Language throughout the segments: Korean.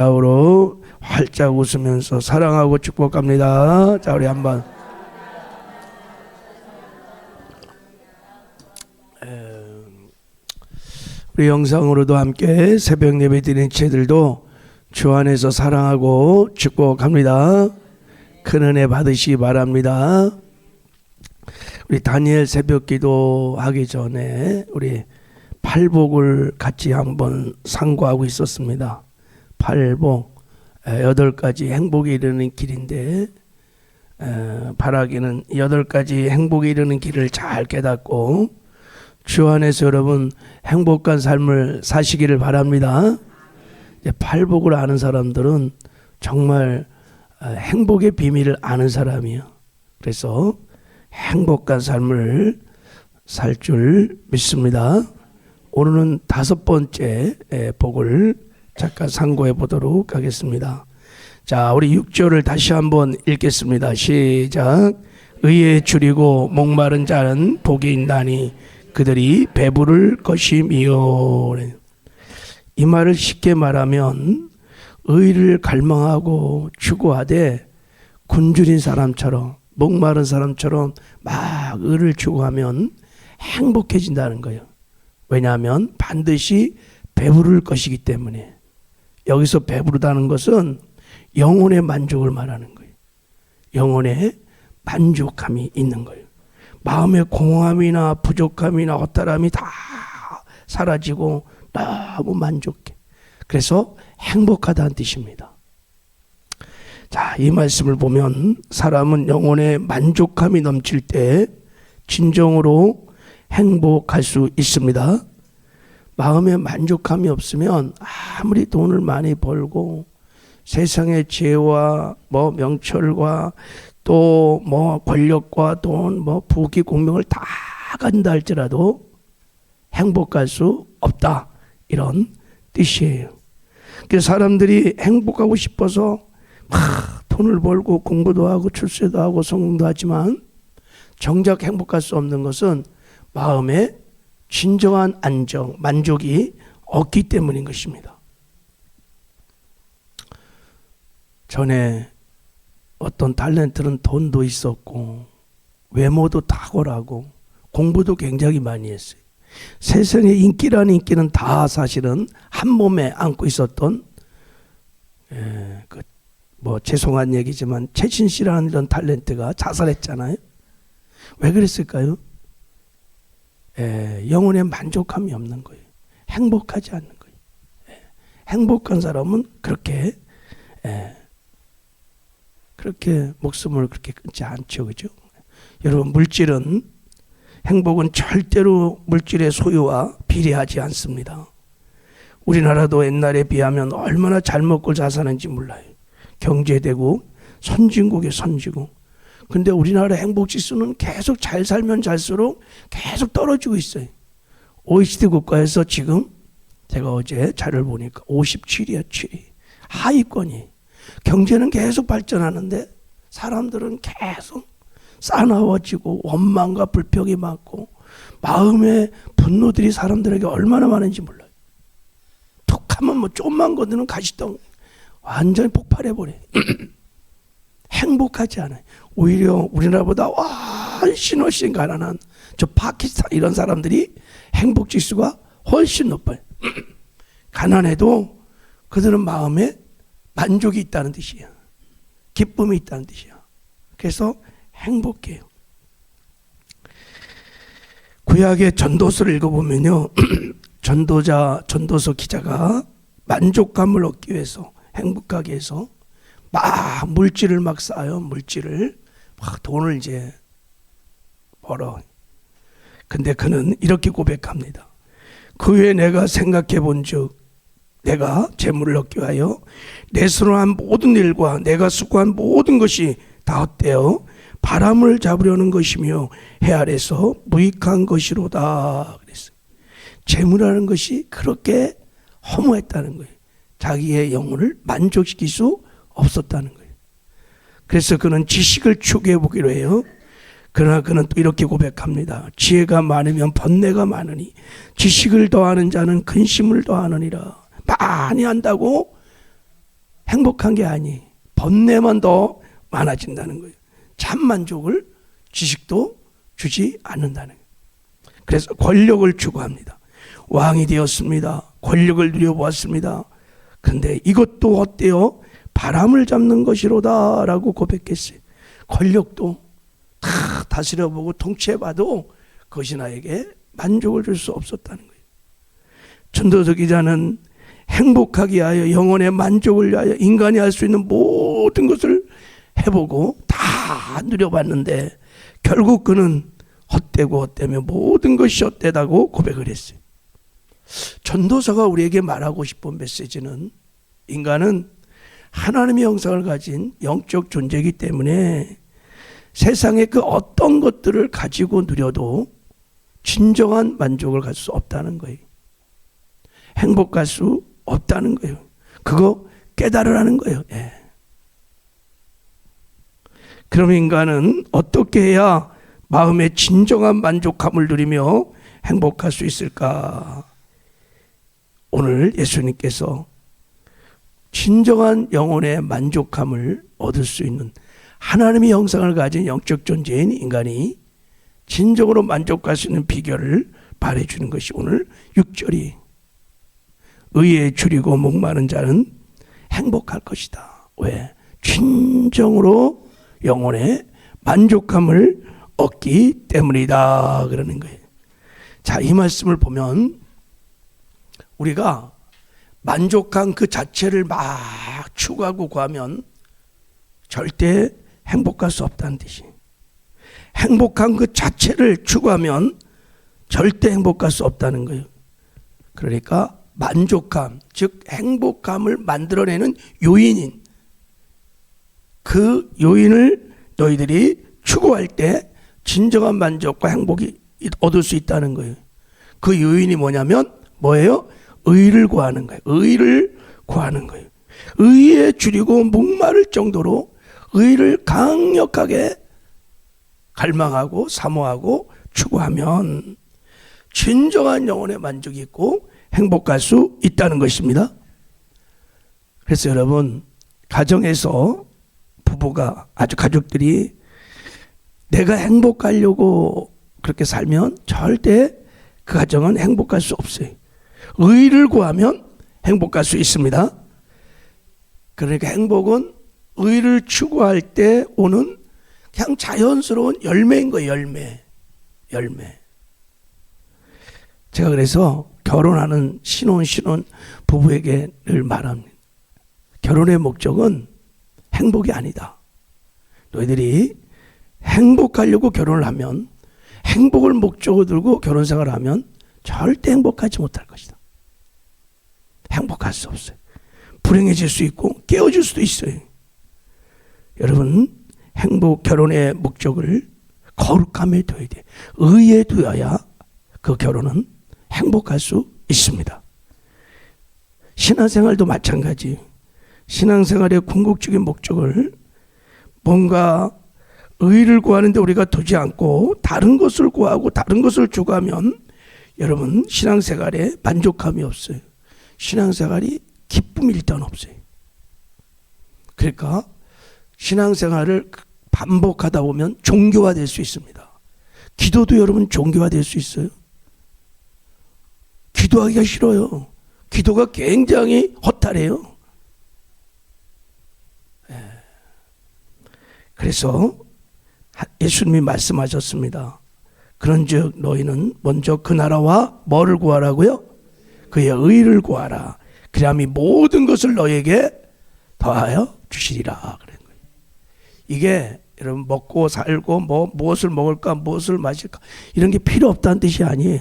좌우로 활짝 웃으면서 사랑하고 축복합니다. 자, 우리 한번 우리 영상으로도 함께 새벽 예배 드리는 지체들도 주 안에서 사랑하고 축복합니다. 큰 은혜 받으시기 바랍니다. 우리 다니엘 새벽 기도 하기 전에 우리 팔복을 같이 한번 상고하고 있었습니다. 팔복 8가지 행복에 이르는 길인데 바라기는 8가지 행복에 이르는 길을 잘 깨닫고 주 안에서 여러분 행복한 삶을 사시기를 바랍니다. 팔복을 아는 사람들은 정말 행복의 비밀을 아는 사람이에요. 그래서 행복한 삶을 살 줄 믿습니다. 오늘은 5번째 복을 잠깐 상고해 보도록 하겠습니다. 자, 우리 6절을 다시 한번 읽겠습니다. 시작. 의에 줄이고 목마른 자는 복이 있나니 그들이 배부를 것이미요. 이 말을 쉽게 말하면 의를 갈망하고 추구하되 굶주린 사람처럼 목마른 사람처럼 막 의를 추구하면 행복해진다는 거예요. 왜냐하면 반드시 배부를 것이기 때문에. 여기서 배부르다는 것은 영혼의 만족을 말하는 거예요. 영혼의 만족함이 있는 거예요. 마음의 공허함이나 부족함이나 허탈함이 다 사라지고 너무 만족해. 그래서 행복하다는 뜻입니다. 자, 이 말씀을 보면 사람은 영혼의 만족함이 넘칠 때 진정으로 행복할 수 있습니다. 마음에 만족함이 없으면 아무리 돈을 많이 벌고 세상의 지혜와 명철과 또 권력과 돈 부귀 공명을 다 가진다 할지라도 행복할 수 없다, 이런 뜻이에요. 그래서 사람들이 행복하고 싶어서 막 돈을 벌고 공부도 하고 출세도 하고 성공도 하지만 정작 행복할 수 없는 것은 마음에 진정한 안정, 만족이 없기 때문인 것입니다. 전에 어떤 탤런트는 돈도 있었고 외모도 탁월하고 공부도 굉장히 많이 했어요. 세상의 인기라는 인기는 다 사실은 한 몸에 안고 있었던 죄송한 얘기지만 최진 씨라는 이런 탤런트가 자살했잖아요. 왜 그랬을까요? 영혼의 만족함이 없는 거예요. 행복하지 않는 거예요. 행복한 사람은 그렇게 목숨을 그렇게 끊지 않죠, 그죠? 여러분, 행복은 절대로 물질의 소유와 비례하지 않습니다. 우리나라도 옛날에 비하면 얼마나 잘 먹고 잘 사는지 몰라요. 경제되고 선진국의 선진국. 근데 우리나라 행복지수는 계속 잘 살면 잘수록 계속 떨어지고 있어요. OECD 국가에서 지금 제가 어제 자료를 보니까 57위야, 7위. 하위권이. 경제는 계속 발전하는데 사람들은 계속 싸나워지고 원망과 불평이 많고 마음의 분노들이 사람들에게 얼마나 많은지 몰라요. 툭하면 조금만 거드는 가시덩 완전히 폭발해버려요. 행복하지 않아요. 오히려 우리나라보다 훨씬 가난한 저 파키스탄 이런 사람들이 행복지수가 훨씬 높아요. 가난해도 그들은 마음에 만족이 있다는 뜻이야. 기쁨이 있다는 뜻이야. 그래서 행복해요. 구약의 전도서를 읽어보면요, 전도서 기자가 만족감을 얻기 위해서, 행복하게 해서 막 물질을 막 쌓아요. 물질을 막 돈을 이제 벌어. 근데 그는 이렇게 고백합니다. 그 후에 내가 생각해 본즉 내가 재물을 얻기 위하여 내 손으로 한 모든 일과 내가 수고한 모든 것이 다 헛되어 바람을 잡으려는 것이며 해 아래서 무익한 것이로다 그랬어요. 재물하는 것이 그렇게 허무했다는 거예요. 자기의 영혼을 만족시킬 수 없었다는 거예요. 그래서 그는 지식을 추구해 보기로 해요. 그러나 그는 또 이렇게 고백합니다. 지혜가 많으면 번뇌가 많으니 지식을 더하는 자는 근심을 더하느니라. 많이 한다고 행복한 게 아니, 번뇌만 더 많아진다는 거예요. 참 만족을 지식도 주지 않는다는 거예요. 그래서 권력을 추구합니다. 왕이 되었습니다. 권력을 누려보았습니다. 근데 이것도 어때요? 바람을 잡는 것이로다 라고 고백했어요. 권력도 다 다스려보고 통치해봐도 그것이 나에게 만족을 줄 수 없었다는 거예요. 전도서 기자는 행복하기 위하여, 영혼의 만족을 위하여 인간이 할 수 있는 모든 것을 해보고 다 누려봤는데 결국 그는 헛되고 헛되며 모든 것이 헛되다고 고백을 했어요. 전도서가 우리에게 말하고 싶은 메시지는, 인간은 하나님의 형상을 가진 영적 존재이기 때문에 세상의 그 어떤 것들을 가지고 누려도 진정한 만족을 가질 수 없다는 거예요. 행복할 수 없다는 거예요. 그거 깨달으라는 거예요. 예. 그럼 인간은 어떻게 해야 마음의 진정한 만족함을 누리며 행복할 수 있을까? 오늘 예수님께서 진정한 영혼의 만족함을 얻을 수 있는, 하나님의 형상을 가진 영적 존재인 인간이 진정으로 만족할 수 있는 비결을 말해주는 것이 오늘 6절이, 의에 줄이고 목마른 자는 행복할 것이다. 왜? 진정으로 영혼의 만족함을 얻기 때문이다 그러는 거예요. 자, 이 말씀을 보면 우리가 만족한 그 자체를 막 추구하고 구하면 절대 행복할 수 없다는 뜻이에요. 행복한 그 자체를 추구하면 절대 행복할 수 없다는 거예요. 그러니까 만족감, 즉 행복감을 만들어내는 요인인 그 요인을 너희들이 추구할 때 진정한 만족과 행복이 얻을 수 있다는 거예요. 그 요인이 뭐냐면 뭐예요? 의를 구하는 거예요. 의를 구하는 거예요. 의에 줄이고 목마를 정도로 의를 강력하게 갈망하고 사모하고 추구하면 진정한 영혼의 만족이 있고 행복할 수 있다는 것입니다. 그래서 여러분, 가정에서 부부가, 아주 가족들이 내가 행복하려고 그렇게 살면 절대 그 가정은 행복할 수 없어요. 의를 구하면 행복할 수 있습니다. 그러니까 행복은 의를 추구할 때 오는 그냥 자연스러운 열매인 거예요. 열매. 제가 그래서 결혼하는 신혼 부부에게 늘 말합니다. 결혼의 목적은 행복이 아니다. 너희들이 행복하려고 결혼을 하면, 행복을 목적으로 들고 결혼 생활을 하면 절대 행복하지 못할 것이다. 행복할 수 없어요. 불행해질 수 있고 깨어질 수도 있어요. 여러분, 결혼의 목적을 거룩함에 둬야 돼. 의에 두어야 그 결혼은 행복할 수 있습니다. 신앙생활도 마찬가지. 신앙생활의 궁극적인 목적을 뭔가 의를 구하는데 우리가 두지 않고 다른 것을 구하고 다른 것을 추구하면 여러분, 신앙생활에 만족감이 없어요. 신앙생활이 기쁨이 일단 없어요. 그러니까 신앙생활을 반복하다 보면 종교화될 수 있습니다. 기도도 여러분 종교화될 수 있어요. 기도하기가 싫어요. 기도가 굉장히 허탈해요. 그래서 예수님이 말씀하셨습니다. 그런즉 너희는 먼저 그 나라와 뭐를 구하라고요? 그의 의를 구하라. 그리하면 모든 것을 너희에게 더하여 주시리라. 그런 거예요. 이게 여러분 먹고 살고 무엇을 먹을까 무엇을 마실까 이런 게 필요 없다는 뜻이 아니에요.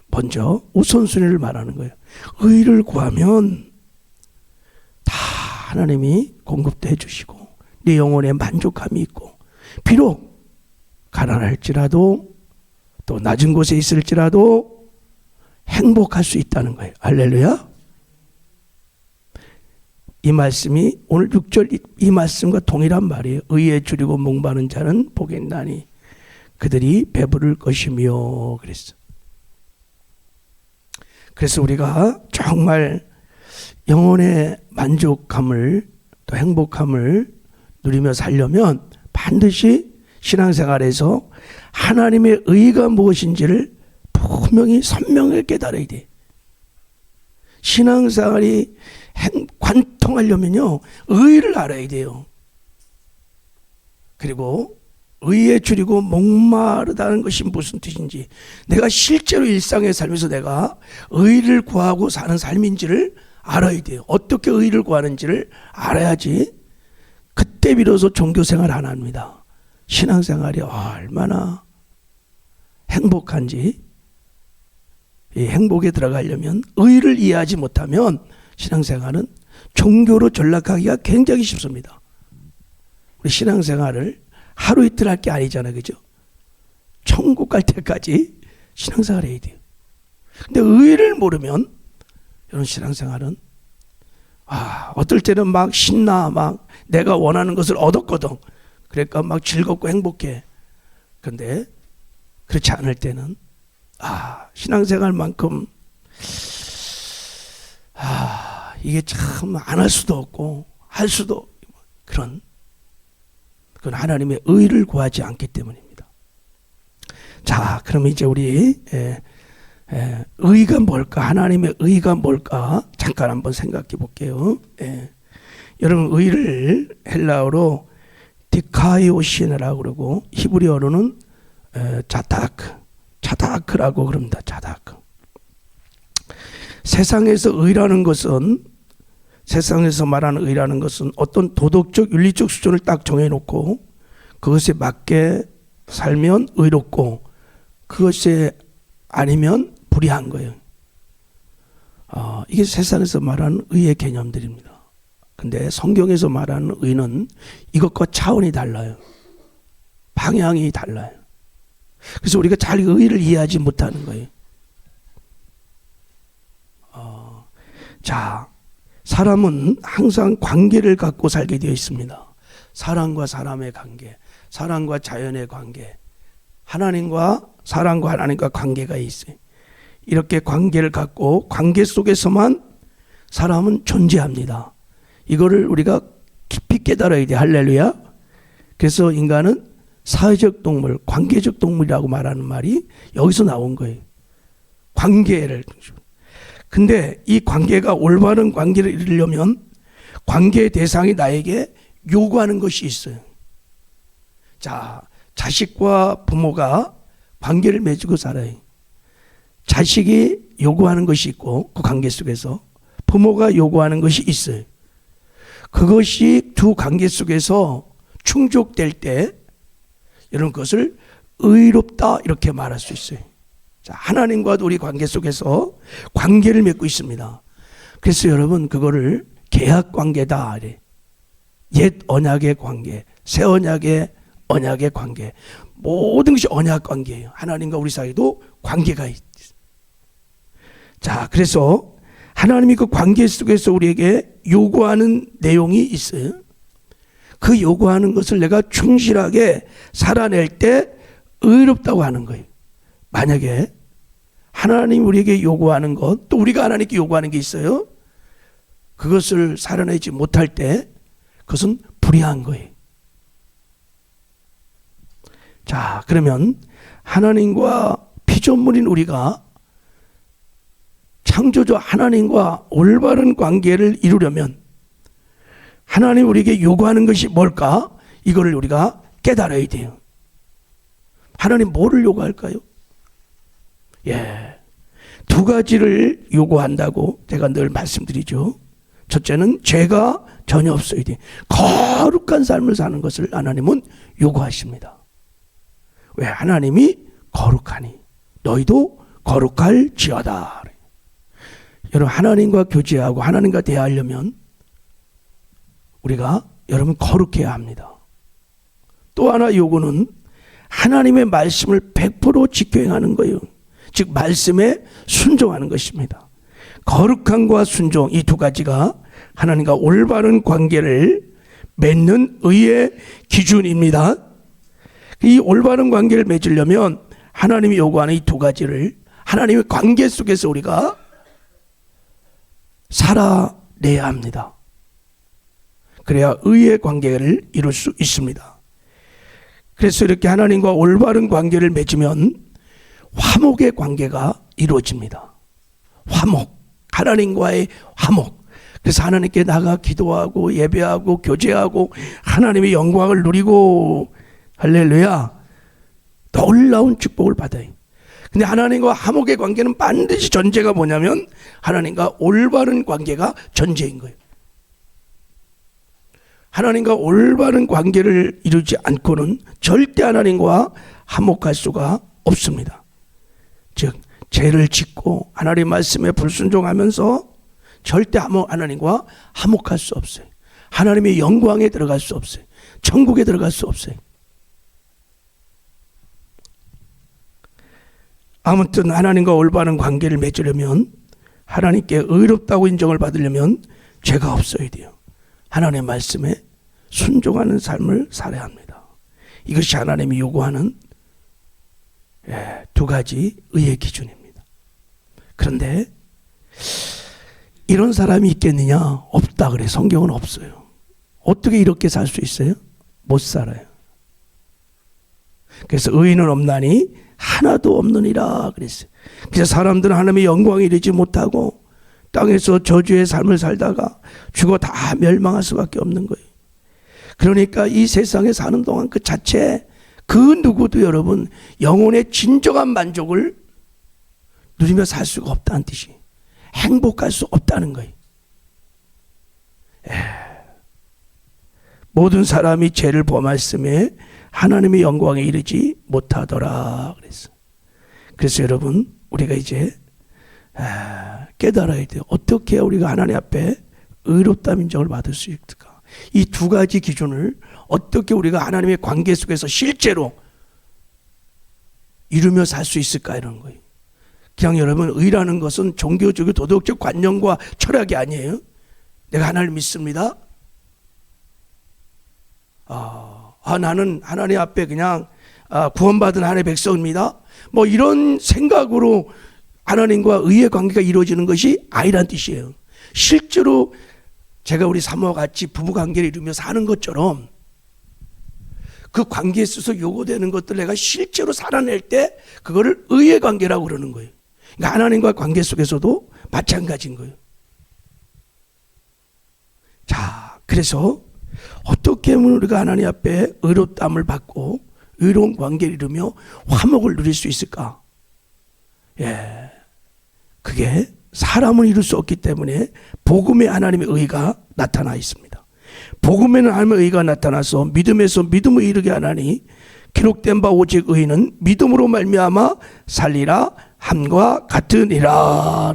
먼저 우선순위를 말하는 거예요. 의를 구하면 다 하나님이 공급도 해주시고 네 영혼에 만족함이 있고, 비록 가난할지라도 또 낮은 곳에 있을지라도 행복할 수 있다는 거예요. 할렐루야. 이 말씀이 오늘 6절 이 말씀과 동일한 말이에요. 의에 줄이고 목마른 자는 복이 있나니 그들이 배부를 것이며 그랬어. 그래서 우리가 정말 영혼의 만족감을 또 행복함을 누리며 살려면 반드시 신앙생활에서 하나님의 의가 무엇인지를 분명히 선명하게 깨달아야 돼. 신앙생활이 관통하려면요, 의를 알아야 돼요. 그리고 의에 줄이고 목마르다는 것이 무슨 뜻인지, 내가 실제로 일상의 삶에서 내가 의를 구하고 사는 삶인지를 알아야 돼요. 어떻게 의를 구하는지를 알아야지 그때 비로소 종교생활 안 합니다. 신앙생활이 얼마나 행복한지, 이 행복에 들어가려면 의를 이해하지 못하면 신앙생활은 종교로 전락하기가 굉장히 쉽습니다. 우리 신앙생활을 하루 이틀 할 게 아니잖아요, 그죠? 천국 갈 때까지 신앙생활 해야 돼요. 근데 의를 모르면 이런 신앙생활은 어떨 때는 막 신나, 막 내가 원하는 것을 얻었거든. 그러니까 막 즐겁고 행복해. 그런데 그렇지 않을 때는 신앙생활만큼 이게 참 안 할 수도 없고 할 수도 그건 하나님의 의를 구하지 않기 때문입니다. 자, 그럼 이제 우리 의가 뭘까? 하나님의 의가 뭘까? 잠깐 한번 생각해 볼게요. 여러분, 의를 헬라어로 디카이오시네라고 그러고 히브리어로는 자다크라고 그럽니다. 자다크. 세상에서 말하는 의라는 것은 어떤 도덕적, 윤리적 수준을 딱 정해놓고 그것에 맞게 살면 의롭고 그것이 아니면 불의한 거예요. 이게 세상에서 말하는 의의 개념들입니다. 근데 성경에서 말하는 의는 이것과 차원이 달라요. 방향이 달라요. 그래서 우리가 잘 의를 이해하지 못하는 거예요. 자, 사람은 항상 관계를 갖고 살게 되어 있습니다. 사람과 사람의 관계, 사람과 자연의 관계, 사람과 하나님과 관계가 있어요. 이렇게 관계를 갖고 관계 속에서만 사람은 존재합니다. 이거를 우리가 깊이 깨달아야 돼. 할렐루야. 그래서 인간은 사회적 동물, 관계적 동물이라고 말하는 말이 여기서 나온 거예요. 관계를. 근데 이 관계가 올바른 관계를 이루려면 관계의 대상이 나에게 요구하는 것이 있어요. 자, 자식과 부모가 관계를 맺고 살아요. 자식이 요구하는 것이 있고 그 관계 속에서 부모가 요구하는 것이 있어요. 그것이 두 관계 속에서 충족될 때 여러분 그것을 의롭다 이렇게 말할 수 있어요. 자, 하나님과도 우리 관계 속에서 관계를 맺고 있습니다. 그래서 여러분 그거를 계약 관계다. 옛 언약의 관계, 새 언약의 관계, 모든 것이 언약 관계예요. 하나님과 우리 사이도 관계가 있어요. 자, 그래서 하나님이 그 관계 속에서 우리에게 요구하는 내용이 있어요. 그 요구하는 것을 내가 충실하게 살아낼 때 의롭다고 하는 거예요. 만약에 하나님 우리에게 요구하는 것, 또 우리가 하나님께 요구하는 게 있어요. 그것을 살아내지 못할 때 그것은 불의한 거예요. 자, 그러면 하나님과 피조물인 우리가 창조주 하나님과 올바른 관계를 이루려면 하나님 우리에게 요구하는 것이 뭘까? 이거를 우리가 깨달아야 돼요. 하나님 뭐를 요구할까요? 두 가지를 요구한다고 제가 늘 말씀드리죠. 첫째는 죄가 전혀 없어야 돼. 거룩한 삶을 사는 것을 하나님은 요구하십니다. 왜? 하나님이 거룩하니 너희도 거룩할지어다. 여러분, 하나님과 교제하고 하나님과 대화하려면 우리가 여러분 거룩해야 합니다. 또 하나 요구는 하나님의 말씀을 100% 지켜 행하는 거예요. 즉 말씀에 순종하는 것입니다. 거룩함과 순종, 이 두 가지가 하나님과 올바른 관계를 맺는 의의 기준입니다. 이 올바른 관계를 맺으려면 하나님이 요구하는 이 두 가지를 하나님의 관계 속에서 우리가 내야 합니다. 그래야 의의 관계를 이룰 수 있습니다. 그래서 이렇게 하나님과 올바른 관계를 맺으면 화목의 관계가 이루어집니다. 화목, 하나님과의 화목. 그래서 하나님께 나가 기도하고 예배하고 교제하고 하나님의 영광을 누리고 할렐루야, 놀라운 축복을 받아요. 근데 하나님과 화목의 관계는 반드시 전제가 뭐냐면 하나님과 올바른 관계가 전제인 거예요. 하나님과 올바른 관계를 이루지 않고는 절대 하나님과 화목할 수가 없습니다. 즉 죄를 짓고 하나님 말씀에 불순종하면서 절대 하나님과 화목할 수 없어요. 하나님의 영광에 들어갈 수 없어요. 천국에 들어갈 수 없어요. 아무튼 하나님과 올바른 관계를 맺으려면, 하나님께 의롭다고 인정을 받으려면 죄가 없어야 돼요. 하나님의 말씀에 순종하는 삶을 살아야 합니다. 이것이 하나님이 요구하는 두 가지 의의 기준입니다. 그런데 이런 사람이 있겠느냐? 없다 그래. 성경은 없어요. 어떻게 이렇게 살 수 있어요? 못 살아요. 그래서 의인은 없나니 하나도 없느니라 그랬어요. 그래서 사람들은 하나님의 영광에 이르지 못하고 땅에서 저주의 삶을 살다가 죽어 다 멸망할 수밖에 없는 거예요. 그러니까 이 세상에 사는 동안 그 자체 그 누구도 여러분 영혼의 진정한 만족을 누리며 살 수가 없다는 뜻이에요. 행복할 수 없다는 거예요. 모든 사람이 죄를 범했음에 하나님의 영광에 이르지 못하더라 그랬어요. 그래서 여러분 우리가 이제 깨달아야 돼요. 어떻게 우리가 하나님 앞에 의롭다는 인정을 받을 수 있을까? 이 두 가지 기준을 어떻게 우리가 하나님의 관계 속에서 실제로 이루며 살 수 있을까 이런 거예요. 그냥 여러분 의라는 것은 종교적이고 도덕적 관념과 철학이 아니에요. 내가 하나님을 믿습니다. 나는 하나님 앞에 그냥 구원받은 하나님의 백성입니다. 뭐 이런 생각으로 하나님과 의의 관계가 이루어지는 것이 아니란 뜻이에요. 실제로 제가 우리 사모와 같이 부부관계를 이루며 사는 것처럼 그 관계에 있어서 요구되는 것들 내가 실제로 살아낼 때 그거를 의의 관계라고 그러는 거예요. 그러니까 하나님과 관계 속에서도 마찬가지인 거예요. 자, 그래서 어떻게 하면 우리가 하나님 앞에 의롭다함을 받고 의로운 관계를 이루며 화목을 누릴 수 있을까? 그게 사람은 이룰 수 없기 때문에 복음에 하나님의 의가 나타나 있습니다. 복음에는 하나님의 의가 나타나서 믿음에서 믿음을 이르게 하나니 기록된 바 오직 의인은 믿음으로 말미암아 살리라 함과 같으니라.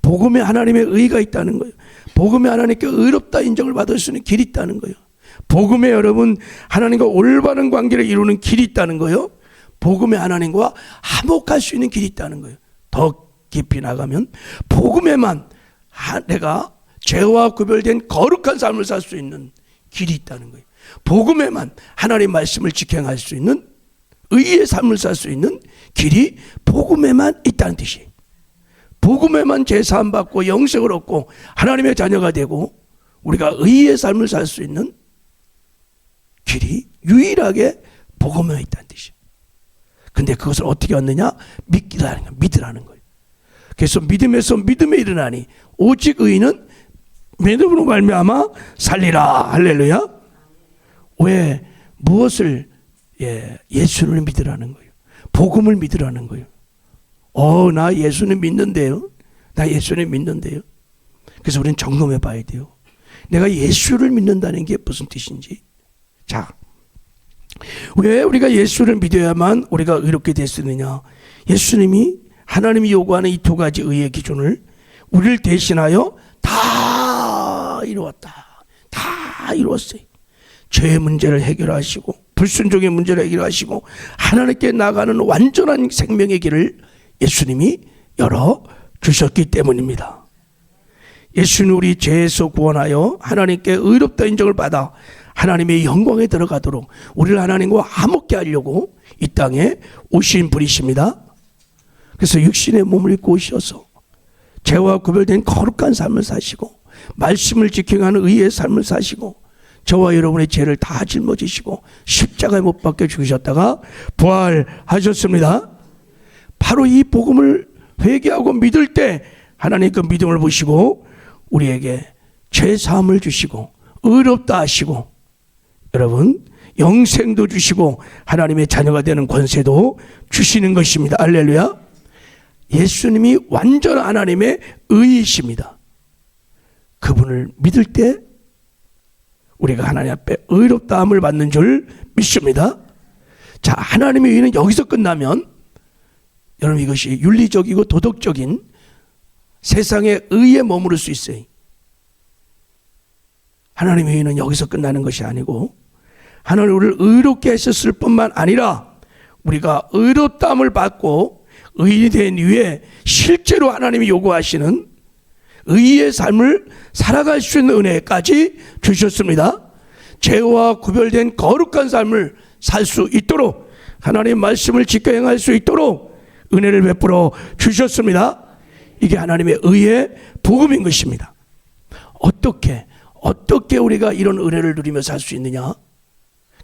복음에 하나님의 의가 있다는 거예요. 복음에 하나님께 의롭다 인정을 받을 수 있는 길이 있다는 거예요. 복음에 여러분 하나님과 올바른 관계를 이루는 길이 있다는 거예요. 복음에 하나님과 화목할 수 있는 길이 있다는 거예요. 더 깊이 나가면 복음에만 내가 죄와 구별된 거룩한 삶을 살 수 있는 길이 있다는 거예요. 복음에만 하나님의 말씀을 직행할 수 있는 의의 삶을 살 수 있는 길이 복음에만 있다는 뜻이에요. 복음에만 죄사함 받고 영생을 얻고 하나님의 자녀가 되고 우리가 의의 삶을 살 수 있는 길이 유일하게 복음에 있다는 뜻이에요. 근데 그것을 어떻게 얻느냐? 믿으라는 거예요. 그래서 믿음에서 믿음에 일어나니 오직 의인은 믿음으로 말미암아 살리라. 할렐루야. 왜? 무엇을? 예수를 믿으라는 거예요. 복음을 믿으라는 거예요. 나 예수는 믿는데요. 나 예수는 믿는데요. 그래서 우리는 점검해 봐야 돼요. 내가 예수를 믿는다는 게 무슨 뜻인지. 자, 왜 우리가 예수를 믿어야만 우리가 의롭게 될 수 있느냐? 예수님이 하나님이 요구하는 이 두 가지 의의 기준을 우리를 대신하여 다 이루었다. 다 이루었어요. 죄의 문제를 해결하시고 불순종의 문제를 해결하시고 하나님께 나가는 완전한 생명의 길을 예수님이 열어주셨기 때문입니다. 예수는 우리 죄에서 구원하여 하나님께 의롭다 인정을 받아 하나님의 영광에 들어가도록 우리를 하나님과 화목케 하려고 이 땅에 오신 분이십니다. 그래서 육신의 몸을 입고 오셔서 죄와 구별된 거룩한 삶을 사시고 말씀을 지켜가는 의의 삶을 사시고 저와 여러분의 죄를 다 짊어지시고 십자가에 못 박혀 죽으셨다가 부활하셨습니다. 바로 이 복음을 회개하고 믿을 때 하나님 그 믿음을 보시고 우리에게 죄 사함을 주시고 의롭다 하시고 여러분 영생도 주시고 하나님의 자녀가 되는 권세도 주시는 것입니다. 할렐루야. 예수님이 완전 하나님의 의이십니다. 그분을 믿을 때 우리가 하나님 앞에 의롭다함을 받는 줄 믿습니다. 자, 하나님의 의는 여기서 끝나면 여러분 이것이 윤리적이고 도덕적인 세상의 의에 머무를 수 있어요. 하나님의 의는 여기서 끝나는 것이 아니고 하나님 우리를 의롭게 하셨을 뿐만 아니라 우리가 의롭다함을 받고 의인이 된 이후에 실제로 하나님이 요구하시는 의의 삶을 살아갈 수 있는 은혜까지 주셨습니다. 죄와 구별된 거룩한 삶을 살 수 있도록 하나님의 말씀을 지켜 행할 수 있도록 은혜를 베풀어 주셨습니다. 이게 하나님의 의의 복음인 것입니다. 어떻게 우리가 이런 은혜를 누리며 살 수 있느냐?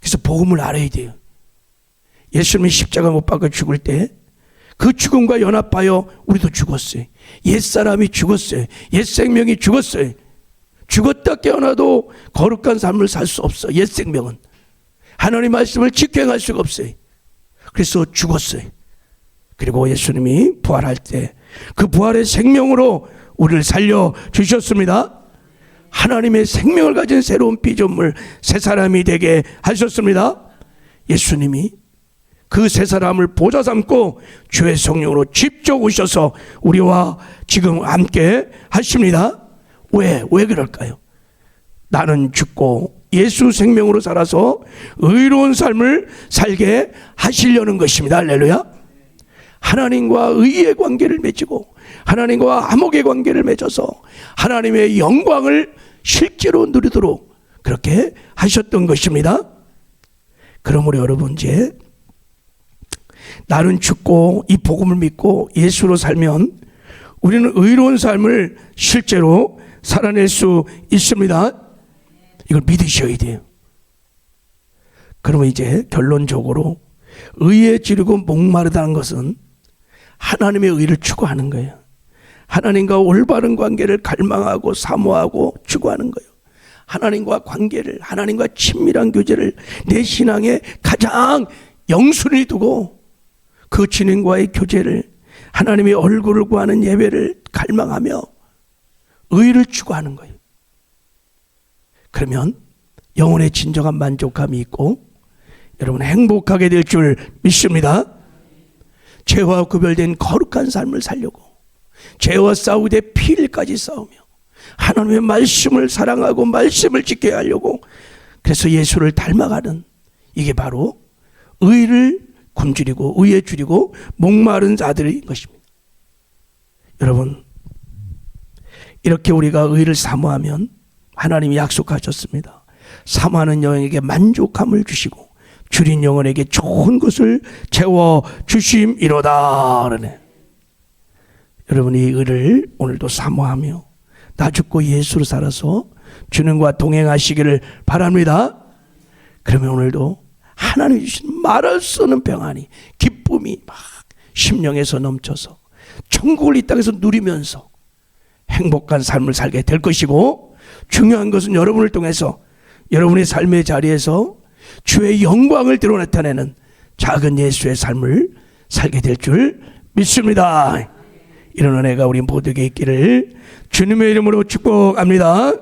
그래서 복음을 알아야 돼요. 예수님이 십자가 못 박아 죽을 때 그 죽음과 연합하여 우리도 죽었어요. 옛사람이 죽었어요. 옛생명이 죽었어요. 죽었다 깨어나도 거룩한 삶을 살 수 없어. 옛생명은 하나님 말씀을 지켜 행할 수가 없어요. 그래서 죽었어요. 그리고 예수님이 부활할 때 그 부활의 생명으로 우리를 살려주셨습니다. 하나님의 생명을 가진 새로운 피조물 새 사람이 되게 하셨습니다. 예수님이 그 새 사람을 보좌 삼고 주의 성령으로 직접 오셔서 우리와 지금 함께 하십니다. 왜 그럴까요? 나는 죽고 예수 생명으로 살아서 의로운 삶을 살게 하시려는 것입니다. 할렐루야. 하나님과 의의 관계를 맺고 하나님과 암흑의 관계를 맺어서 하나님의 영광을 실제로 누리도록 그렇게 하셨던 것입니다. 그러므로 여러분 이제 나는 죽고 이 복음을 믿고 예수로 살면 우리는 의로운 삶을 실제로 살아낼 수 있습니다. 이걸 믿으셔야 돼요. 그러면 이제 결론적으로 의에 지르고 목마르다는 것은 하나님의 의를 추구하는 거예요. 하나님과 올바른 관계를 갈망하고 사모하고 추구하는 거예요. 하나님과 관계를, 하나님과 친밀한 교제를 내 신앙의 가장 영순위 두고 그 주님과의 교제를, 하나님의 얼굴을 구하는 예배를 갈망하며 의를 추구하는 거예요. 그러면 영혼의 진정한 만족감이 있고 여러분 행복하게 될 줄 믿습니다. 죄와 구별된 거룩한 삶을 살려고 죄와 싸우되 피일까지 싸우며 하나님의 말씀을 사랑하고 말씀을 지켜야 하려고 그래서 예수를 닮아가는 이게 바로 의를 굶주리고 의에 줄이고 목마른 자들인 것입니다. 여러분 이렇게 우리가 의를 사모하면 하나님이 약속하셨습니다. 사모하는 영에게 만족함을 주시고 줄인 영혼에게 좋은 것을 채워주심이로다 그러네. 여러분이 이 의를 오늘도 사모하며 나 죽고 예수로 살아서 주님과 동행하시기를 바랍니다. 그러면 오늘도 하나님 주신 말할 수 없는 평안이 기쁨이 막 심령에서 넘쳐서 천국을 이 땅에서 누리면서 행복한 삶을 살게 될 것이고 중요한 것은 여러분을 통해서 여러분의 삶의 자리에서 주의 영광을 드러나타내는 작은 예수의 삶을 살게 될 줄 믿습니다. 이런 은혜가 우리 모두에게 있기를 주님의 이름으로 축복합니다.